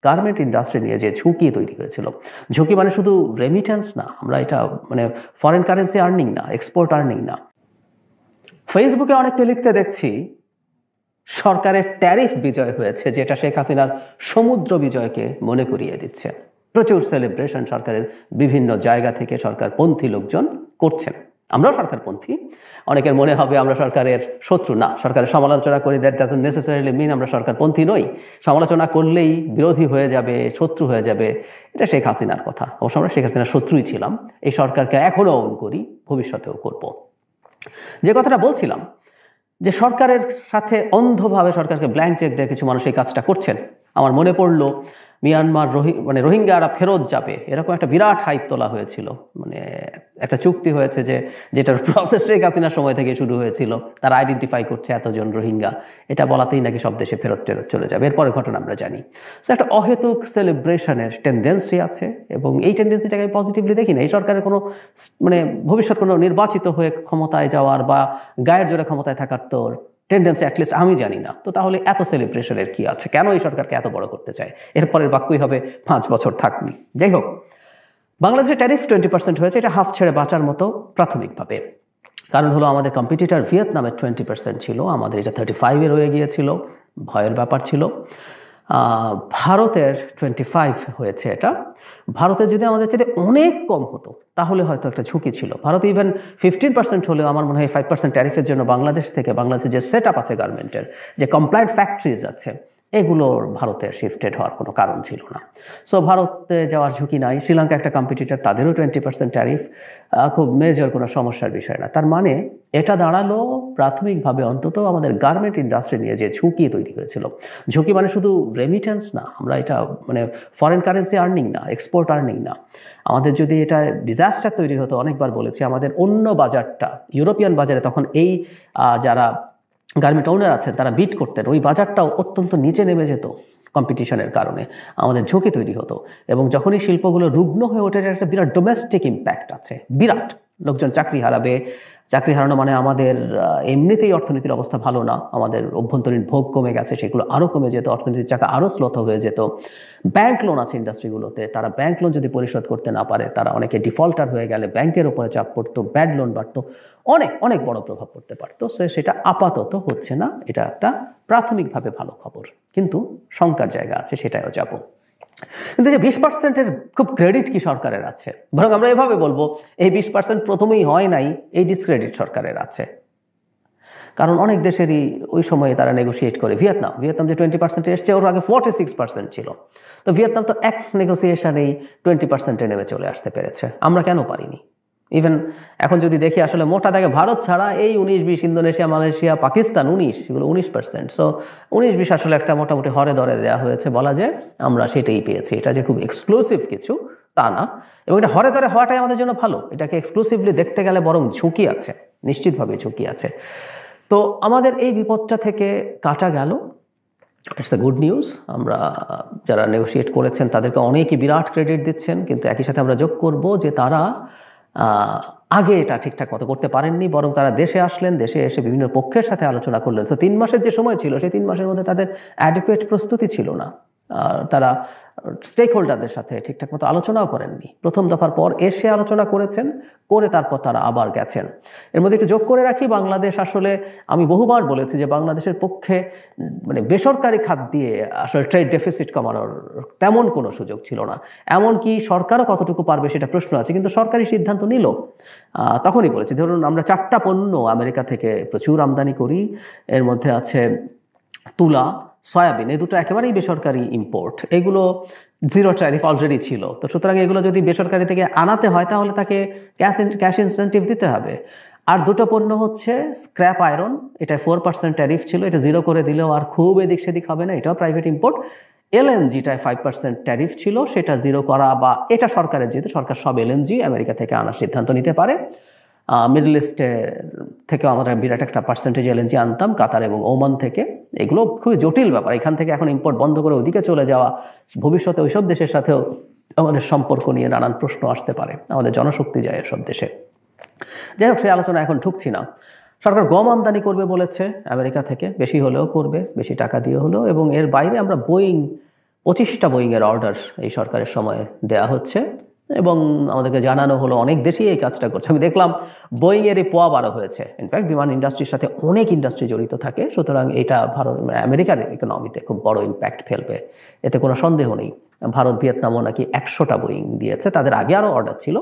Garment industry নিয়ে যে ঝুঁকি তৈরি হয়েছিল, ঝুঁকি মানে শুধু রেমিটেন্স না, আমরা এটা মানে ফরেন কারেন্সি আর্নিং না, এক্সপোর্ট আর্নিং না। ফেসবুকে অনেককে লিখতে দেখছি সরকারের ট্যারিফ বিজয় হয়েছে, যেটা শেখ হাসিনার সমুদ্র বিজয়কে মনে করিয়ে দিচ্ছে। প্রচুর সেলিব্রেশন সরকারের বিভিন্ন জায়গা থেকে সরকারপন্থী লোকজন করছেন। আমরাও সরকারপন্থী। অনেকের মনে হবে আমরা সরকারের শত্রু। না, সরকারের সমালোচনা করি, দ্যাট ডাজন্ট নেসেসারিলি মিন আমরা সরকারপন্থী নই। সমালোচনা করলেই বিরোধী হয়ে যাবে, শত্রু হয়ে যাবে, এটা শেখ হাসিনার কথা। অবশ্য আমরা শেখ হাসিনার শত্রুই ছিলাম, এই সরকারকে এখনও অন করি, ভবিষ্যতেও করব। যে কথাটা বলছিলাম, যে সরকারের সাথে অন্ধভাবে সরকারকে ব্ল্যাঙ্ক চেক দিয়ে কিছু মানুষ এই কাজটা করছেন। আমার মনে পড়লো মিয়ানমার রোহিঙ্গারা ফেরত যাবে, এরকম একটা বিরাট হাইপ তোলা হয়েছিল। মানে একটা চুক্তি হয়েছে যেটার প্রসেস শেখ হাসিনার সময় থেকে শুরু হয়েছিল। তারা আইডেন্টিফাই করছে এতজন রোহিঙ্গা, এটা বলাতেই নাকি সব দেশে ফেরত চলে যাবে। এরপরের ঘটনা আমরা জানি। সো একটা অহেতুক সেলিব্রেশনের টেন্ডেন্সি আছে, এবং এই টেন্ডেন্সিটাকে আমি পজিটিভলি দেখি না। এই সরকারের কোনো মানে ভবিষ্যৎ কোনো নির্বাচিত হয়ে ক্ষমতায় যাওয়ার বা গায়ের জোরে ক্ষমতায় থাকার তো টেন্ডেন্সি অ্যাটলিস্ট আমি জানি না। তো তাহলে এত সেলিব্রেশনের কি আছে? কেন এই সরকারকে এত বড় করতে চায়? এরপরের বাক্যই হবে 5 বছর থাকনি। যাই হোক, বাংলাদেশের ট্যারিফ 20% হয়েছে, এটা হাফ ছেড়ে বাঁচার মতো প্রাথমিকভাবে। কারণ হলো আমাদের কম্পিটিটর ভিয়েতনামের 20% ছিল, আমাদের এটা 35-এ রয়ে গিয়েছিল, ভয়ের ব্যাপার ছিল। ভারতের 25 হয়েছে। এটা ভারতের যদি আমাদের চেয়ে অনেক কম হতো তাহলে হয়তো একটা ঝুঁকি ছিল। ভারত ইভেন 15% হলেও আমার মনে হয় 5% ট্যারিফের জন্য বাংলাদেশ থেকে, বাংলাদেশের যে সেট আপ আছে গার্মেন্টের, যে কমপ্লায়েন্ট ফ্যাক্টরিজ আছে, এগুলোর ভারতের শিফটেড হওয়ার কোনো কারণ ছিল না। সো ভারতে যাওয়ার ঝুঁকি নাই। শ্রীলঙ্কা একটা কম্পিটিটর, তাদেরও 20% ট্যারিফ, খুব মেজর কোনো সমস্যার বিষয় না। তার মানে এটা দাঁড়ালো প্রাথমিকভাবে অন্তত আমাদের গার্মেন্ট ইন্ডাস্ট্রি নিয়ে যে ঝুঁকি তৈরি হয়েছিল, ঝুঁকি মানে শুধু রেমিটেন্স না, আমরা এটা মানে ফরেন কারেন্সি আর্নিং না, এক্সপোর্ট আর্নিং না। আমাদের যদি এটা ডিজাস্টার তৈরি হতো, অনেকবার বলেছি, আমাদের অন্য বাজারটা, ইউরোপিয়ান বাজারে তখন এই যারা গার্মেন্ট ওনার আছেন তারা বিট করতেন, ওই বাজারটাও অত্যন্ত নিচে নেমে যেত কম্পিটিশনের কারণে, আমাদের ঝুঁকি তৈরি হতো। এবং যখনই শিল্পগুলো রুগ্ন হয়ে ওঠে, একটা বিরাট ডোমেস্টিক ইম্প্যাক্ট আছে, বিরাট। লোকজন চাকরি হারাবে। চাকরি হারানো মানে আমাদের এমনিতেই অর্থনীতির অবস্থা ভালো না, আমাদের অভ্যন্তরীণ ভোগ কমে গেছে, সেগুলো আরও কমে যেত, অর্থনীতির চাকা আরও স্লোথ হয়ে যেত। ব্যাংক লোন আছে ইন্ডাস্ট্রিগুলোতে, তারা ব্যাংক লোন যদি পরিশোধ করতে না পারে, তারা অনেকে ডিফল্টার হয়ে গেলে ব্যাংকের উপরে চাপ পড়তো, ব্যাড লোন বাড়তো, অনেক অনেক বড় প্রভাব পড়তে পারতো। সেটা আপাতত হচ্ছে না, এটা একটা প্রাথমিকভাবে ভালো খবর। কিন্তু শঙ্কার জায়গা আছে, সেটাও যাব। কিন্তু যে 20%-এর খুব ক্রেডিট কি সরকারের আছে? বরং আমরা এভাবে বলবো, এই 20% প্রথমেই হয় নাই, এই ডিসক্রেডিট সরকারের আছে। কারণ অনেক দেশেরই ওই সময়ে তারা নেগোসিয়েট করে। ভিয়েতনাম যে 20% এসছে, ওর আগে 46% ছিল। তো ভিয়েতনাম তো এক নেগোসিয়েশনেই 20%-এ নেমে চলে আসতে পেরেছে, আমরা কেন পারিনি? ইভেন এখন যদি দেখি আসলে মোটা দাগে ভারত ছাড়া এই 19-20, ইন্দোনেশিয়া, মালয়েশিয়া, পাকিস্তান 19, এগুলো 19%। সো 19-20 আসলে একটা মোটামুটি হরে ধরে দেওয়া হয়েছে, বলা যায় আমরা সেটাই পেয়েছি। এটা যে খুব এক্সক্লুসিভ কিছু তা না, এবং এটা হরে ধরে হওয়াটাই আমাদের জন্য ভালো। এটাকে এক্সক্লুসিভলি দেখতে গেলে বরং ঝুঁকি আছে, নিশ্চিতভাবে ঝুঁকি আছে। তো আমাদের এই বিপদটা থেকে কাটা গেল, ইটস এ গুড নিউজ। আমরা যারা নেগোশিয়েট করেছেন তাদেরকে অনেকেই বিরাট ক্রেডিট দিচ্ছেন, কিন্তু একই সাথে আমরা যোগ করব যে তারা আগে এটা ঠিকঠাক মতো করতে পারেননি, বরং তারা দেশে আসলেন, দেশে এসে বিভিন্ন পক্ষের সাথে আলোচনা করলেন। তো 3 মাসের যে সময় ছিল, সেই 3 মাসের মধ্যে তাদের অ্যাডিকুয়েট প্রস্তুতি ছিল না। তারা স্টেক হোল্ডারদের সাথে ঠিকঠাক মতো আলোচনাও করেননি। প্রথম দফার পর এসে আলোচনা করেছেন, করে তারপর তারা আবার গেছেন। এর মধ্যে একটু যোগ করে রাখি, বাংলাদেশ আসলে, আমি বহুবার বলেছি যে বাংলাদেশের পক্ষে মানে বেসরকারি খাত দিয়ে আসলে ট্রেড ডেফিসিট কমানোর তেমন কোনো সুযোগ ছিল না। এমনকি সরকারও কতটুকু পারবে সেটা প্রশ্ন আছে, কিন্তু সরকারি সিদ্ধান্ত নিল। তখনই বলেছি, ধরুন আমরা 4টা পণ্য আমেরিকা থেকে প্রচুর আমদানি করি, এর মধ্যে আছে তুলা, সয়াবিন, এই দুটো একেবারেই বেসরকারি ইম্পোর্ট। এগুলো জিরো ট্যারিফ অলরেডি ছিল। তো সুতরাং এগুলো যদি বেসরকারি থেকে আনাতে হয় তাহলে তাকে ক্যাশ ইনসেন্টিভ দিতে হবে। আর দুটো পণ্য হচ্ছে স্ক্র্যাপ আয়রন, এটা 4% ট্যারিফ ছিল, এটা জিরো করে দিলেও আর খুব এদিক সেদিক হবে না, এটাও প্রাইভেট ইম্পোর্ট। এলএনজিটায় 5% ট্যারিফ ছিল, সেটা জিরো করা, বা এটা সরকারের, যেহেতু সরকার সব এলএনজি আমেরিকা থেকে আনার সিদ্ধান্ত নিতে পারে। মিডল ইস্টে থেকেও আমরা বিরাট একটা পার্সেন্টেজ এলএনজি আনতাম, কাতার এবং ওমান থেকে। এগুলো খুবই জটিল ব্যাপার, এখান থেকে এখন ইম্পোর্ট বন্ধ করে ওদিকে চলে যাওয়া, ভবিষ্যতে ওইসব দেশের সাথেও আমাদের সম্পর্ক নিয়ে নানান প্রশ্ন আসতে পারে, আমাদের জনশক্তি যায় এসব দেশে। যাই হোক, সেই আলোচনা এখন ঢুকছি না। সরকার গম আমদানি করবে বলেছে আমেরিকা থেকে, বেশি হলেও করবে, বেশি টাকা দিয়ে হলেও, এবং এর বাইরে আমরা বোয়িং 25টা বোয়িংয়ের অর্ডার এই সরকারের সময় দেয়া হচ্ছে এবং আমাদেরকে জানানো হলো অনেক দেশই এই কাজটা করছে। আমি দেখলাম বোয়িংয়ের এই পোয়া 12 হয়েছে। ইনফ্যাক্ট বিমান ইন্ডাস্ট্রির সাথে অনেক ইন্ডাস্ট্রি জড়িত থাকে, সুতরাং এটা আমেরিকার ইকোনমিতে খুব বড় ইম্প্যাক্ট ফেলবে, এতে কোনো সন্দেহ নেই। ভারত ভিয়েতনামও নাকি 100টা বোয়িং দিয়েছে, তাদের আগে আরও অর্ডার ছিল।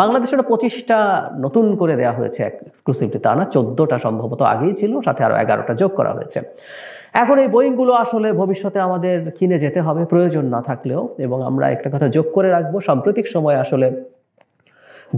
বাংলাদেশেরও 25টা নতুন করে দেওয়া হয়েছে, এক্সক্লুসিভলি তা না, 14টা সম্ভবত আগেই ছিল, সাথে আরও 11টা যোগ করা হয়েছে। এখন এই বোয়িংগুলো আসলে ভবিষ্যতে আমাদের কিনে যেতে হবে প্রয়োজন না থাকলেও, এবং আমরা একটা কথা যোগ করে রাখবো, সাম্প্রতিক সময়ে আসলে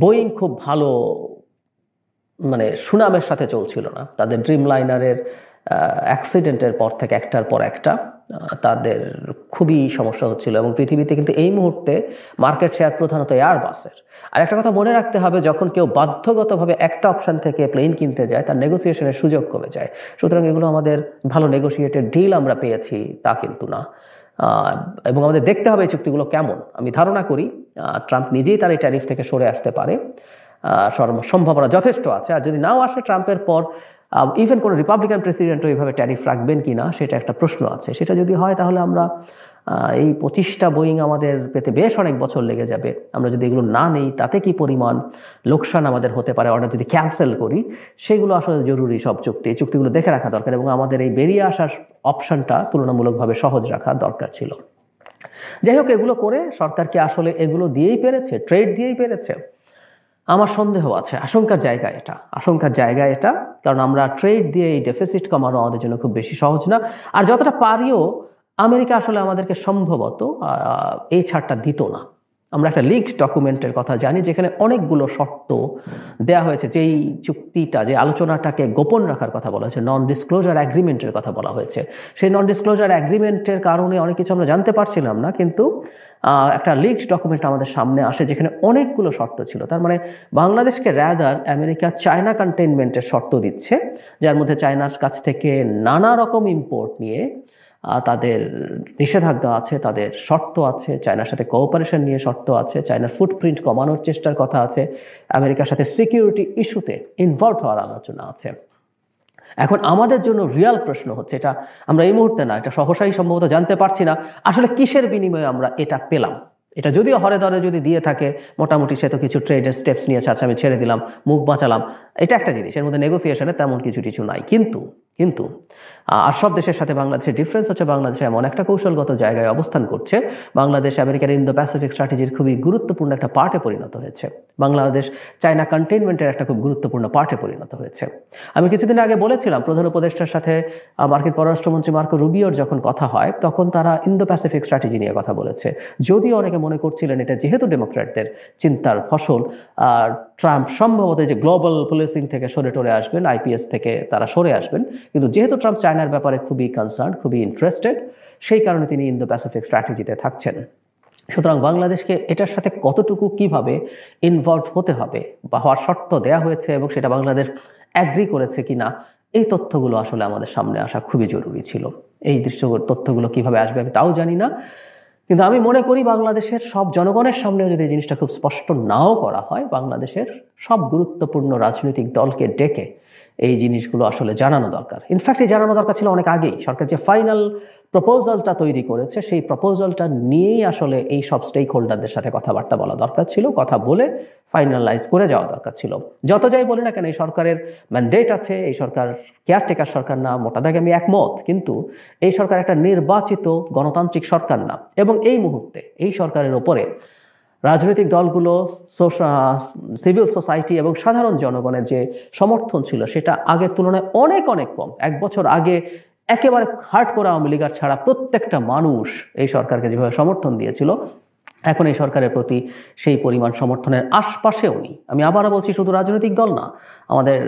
বোয়িং খুব ভালো সুনামের সাথে চলছিল না। তাদের ড্রিম লাইনারের অ্যাক্সিডেন্টের পর থেকে একটার পর একটা তাদের খুবই সমস্যা হচ্ছিল, এবং পৃথিবীতে কিন্তু এই মুহূর্তে মার্কেট শেয়ার প্রধানত এয়ারবাসের। আর একটা কথা মনে রাখতে হবে, যখন কেউ বাধ্যগতভাবে একটা অপশান থেকে প্লেন কিনতে যায়, তার নেগোসিয়েশনের সুযোগ কমে যায়। সুতরাং এগুলো আমাদের ভালো নেগোসিয়েটেড ডিল আমরা পেয়েছি তা কিন্তু না, এবং আমাদের দেখতে হবে এই চুক্তিগুলো কেমন। আমি ধারণা করি ট্রাম্প নিজেই তার এই ট্যারিফ থেকে সরে আসতে পারে, সম্ভাবনা যথেষ্ট আছে। আর যদি নাও আসে, ট্রাম্পের পর ইভেন কোনো রিপাবলিকান প্রেসিডেন্টও এইভাবে ট্যারিফ রাখবেন কি না সেটা একটা প্রশ্ন আছে। সেটা যদি হয় তাহলে আমরা এই 25টা বোয়িং আমাদের পেতে বেশ অনেক বছর লেগে যাবে। আমরা যদি এগুলো না নেই, তাতে কি পরিমাণ লোকসান আমাদের হতে পারে, অর্ডার যদি ক্যান্সেল করি, সেগুলো আসলে জরুরি। সব চুক্তি, এই চুক্তিগুলো দেখে রাখা দরকার, এবং আমাদের এই বেরিয়ে আসার অপশানটা তুলনামূলকভাবে সহজ রাখা দরকার ছিল। যাই হোক, এগুলো করে সরকার কি আসলে এগুলো দিয়েই পেরেছে, ট্রেড দিয়েই পেরেছে? আমার সন্দেহ আছে। আশঙ্কার জায়গা এটা, কারণ আমরা ট্রেড দিয়ে এই ডেফিসিট কমানো আমাদের জন্য খুব বেশি সহজ না। আর যতটা পারিও আমেরিকা আসলে আমাদেরকে সম্ভবত এই ছাড়টা দিত না। আমরা একটা লিকড ডকুমেন্টের কথা জানি, যেখানে অনেকগুলো শর্ত দেয়া হয়েছে। যেই চুক্তিটা, যে আলোচনাটাকে গোপন রাখার কথা বলা হয়েছে, নন ডিসক্লোজার অ্যাগ্রিমেন্টের কথা বলা হয়েছে, সেই নন ডিসক্লোজার অ্যাগ্রিমেন্টের কারণে অনেক কিছু আমরা জানতে পারছিলাম না, কিন্তু একটা লিকড ডকুমেন্ট আমাদের সামনে আসে যেখানে অনেকগুলো শর্ত ছিল। তার মানে বাংলাদেশকে রাদার আমেরিকা চায়না কন্টেইনমেন্টের শর্ত দিচ্ছে, যার মধ্যে চায়নার কাছ থেকে নানা রকম ইম্পোর্ট নিয়ে তাদের নিষেধাজ্ঞা আছে, তাদের শর্ত আছে, চায়নার সাথে কোঅপারেশন নিয়ে শর্ত আছে, চায়নার ফুটপ্রিন্ট কমানোর চেষ্টার কথা আছে, আমেরিকার সাথে সিকিউরিটি ইস্যুতে ইনভলভ হওয়ার আলোচনা আছে। এখন আমাদের জন্য রিয়াল প্রশ্ন হচ্ছে, এটা আমরা এই মুহূর্তে না, এটা সহসাই সম্ভবত জানতে পারছি না আসলে কিসের বিনিময়ে আমরা এটা পেলাম। এটা যদিও হরে ধরে যদি দিয়ে থাকে, মোটামুটি সে তো কিছু ট্রেডের স্টেপস নিয়েছে, আচ্ছা আমি ছেড়ে দিলাম, মুখ বাঁচালাম, এটা একটা জিনিস, এর মধ্যে নেগোসিয়েশনে তেমন কিছু নাই। কিন্তু আর সব দেশের সাথে বাংলাদেশের ডিফারেন্স হচ্ছে, বাংলাদেশ এমন একটা কৌশলগত জায়গায় অবস্থান করছে, বাংলাদেশ আমেরিকার ইন্দো প্যাসিফিক স্ট্র্যাটেজির খুবই গুরুত্বপূর্ণ একটা পার্টে পরিণত হয়েছে। বাংলাদেশ চায়না কন্টেইনমেন্টের একটা খুব গুরুত্বপূর্ণ পার্টে পরিণত হয়েছে। আমি কিছুদিন আগে বলেছিলাম, প্রধান উপদেষ্টার সাথে মার্কিন পররাষ্ট্রমন্ত্রী মার্কো রুবিওর যখন কথা হয়, তখন তারা ইন্দো প্যাসিফিক স্ট্র্যাটেজি নিয়ে কথা বলেছে। যদিও অনেকে মনে করছিলেন এটা যেহেতু ডেমোক্র্যাটদের চিন্তার ফসল, আর ট্রাম্প সম্ভবত যে গ্লোবাল পুলিশিং থেকে সরে আসবেন, আইপিএস থেকে তারা সরে আসবেন, কিন্তু যেহেতু ট্রাম্প চায়নার ব্যাপারে খুবই কনসার্ন, খুবই ইন্টারেস্টেড, সেই কারণে তিনি ইন্দো প্যাসিফিক স্ট্র্যাটেজিতে থাকছেন। সুতরাং বাংলাদেশকে এটার সাথে কতটুকু কিভাবে ইনভলভ হতে হবে বা হওয়ার শর্ত দেয়া হয়েছে, এবং সেটা বাংলাদেশ অ্যাগ্রি করেছে কিনা, এই তথ্যগুলো আসলে আমাদের সামনে আসা খুবই জরুরি ছিল। এই তথ্যগুলো কিভাবে আসবে আমি তাও জানি না, কিন্তু আমি মনে করি বাংলাদেশের সব জনগণের সামনেও যদি এই জিনিসটা খুব স্পষ্ট নাও করা হয়, বাংলাদেশের সব গুরুত্বপূর্ণ রাজনৈতিক দলকে ডেকে এই জিনিসগুলো আসলে জানানো দরকার। ইনফ্যাক্ট এই জানানো দরকার ছিল অনেক আগেই। সরকার যে ফাইনাল প্রপোজালটা তৈরি করেছে, সেই প্রপোজালটা নিয়েই আসলে এই সব স্টেক হোল্ডারদের সাথে কথাবার্তা বলা দরকার ছিল, কথা বলে ফাইনালাইজ করে যাওয়া দরকার ছিল। যত যাই বলি না কেন, এই সরকারের ম্যান্ডেট আছে, এই সরকার কেয়ারটেকার সরকার না, মোটা দাগে আমি একমত, কিন্তু এই সরকার একটা নির্বাচিত গণতান্ত্রিক সরকার না, এবং এই মুহূর্তে এই সরকারের ওপরে রাজনৈতিক দলগুলো, সিভিল সোসাইটি এবং সাধারণ জনগণের যে সমর্থন ছিল, সেটা আগের তুলনায় অনেক কম। 1 বছর আগে একেবারে হার্ড করা আওয়ামী লীগার ছাড়া প্রত্যেকটা মানুষ এই সরকারকে যেভাবে সমর্থন দিয়েছিল, এখন এই সরকারের প্রতি সেই পরিমাণ সমর্থনের আশপাশেও নেই। আমি আবারও বলছি, শুধু রাজনৈতিক দল না, আমাদের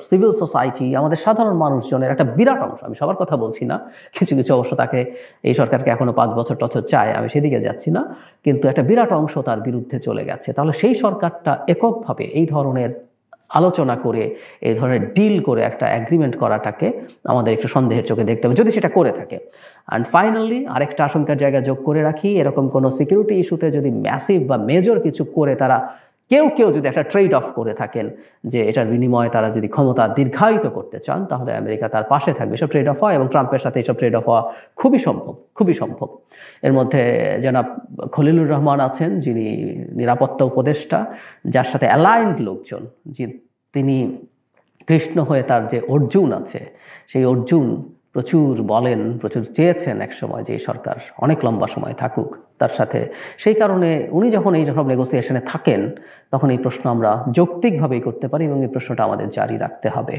সিভিল সোসাইটি, আমাদের সাধারণ মানুষজনের একটা বিরাট অংশ, আমি সবার কথা বলছি না, কিছু অবশ্য তাকে এই সরকারকে এখনো 5 বছর চায়, আমি সেদিকে যাচ্ছি না, কিন্তু একটা বিরাট অংশ তার বিরুদ্ধে চলে গেছে। তাহলে সেই সরকারটা এককভাবে এই ধরনের আলোচনা করে, এই ধরনের ডিল করে একটা অ্যাগ্রিমেন্ট করাটাকে আমাদের একটু সন্দেহের চোখে দেখতে হবে, যদি সেটা করে থাকে। অ্যান্ড ফাইনালি আরেকটা আশঙ্কার জায়গা যোগ করে রাখি, এরকম কোনো সিকিউরিটি ইস্যুতে যদি ম্যাসিভ বা মেজর কিছু করে তারা কেউ কেউ যদি একটা ট্রেড অফ করে থাকেন যে এটার বিনিময়ে তারা যদি ক্ষমতা দীর্ঘায়িত করতে চান, তাহলে আমেরিকা তার পাশে থাকবে। এসব ট্রেড অফ হয় এবং ট্রাম্পের সাথে এসব ট্রেড অফ হওয়া খুবই সম্ভব, খুবই সম্ভব। এর মধ্যে জনাব খলিলুর রহমান আছেন, যিনি নিরাপত্তা উপদেষ্টা, যার সাথে অ্যালাইন্ড লোকজন, তিনি কৃষ্ণ হয়ে তার যে অর্জুন আছে, সেই অর্জুন প্রচুর বলেন, প্রচুর চেয়েছেন একসময় যে এই সরকার অনেক লম্বা সময় থাকুক তার সাথে। সেই কারণে উনি যখন এই সব নেগোসিয়েশনে থাকেন, তখন এই প্রশ্ন আমরা যৌক্তিকভাবেই করতে পারি এবং এই প্রশ্নটা আমাদের জারি রাখতে হবে।